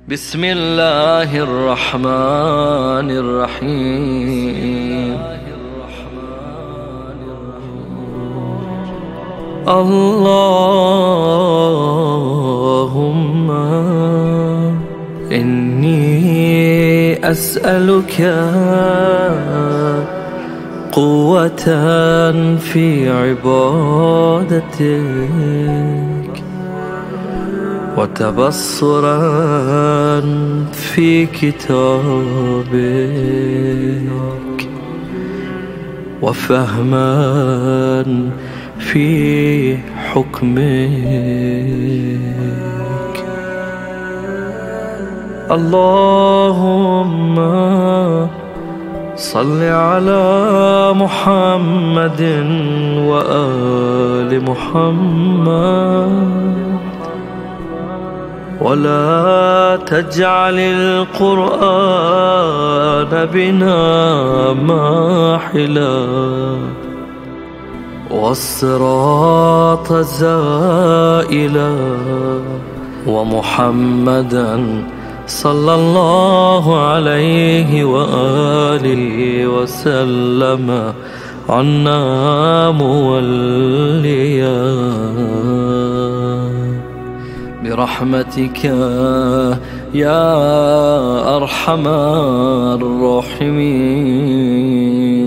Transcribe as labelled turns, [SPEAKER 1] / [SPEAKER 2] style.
[SPEAKER 1] بسم الله الرحمن الرحيم. اللهم إني أسألك قوة في عبادتك، وتبصرا في كتابك، وفهما في حكمك. اللهم صل على محمد وآل محمد، ولا تجعل القرآن بنا ماحلا، والصراط زائلا، ومحمدا صلى الله عليه وآله وسلم عنا موليا برحمتك يا أرحم الراحمين.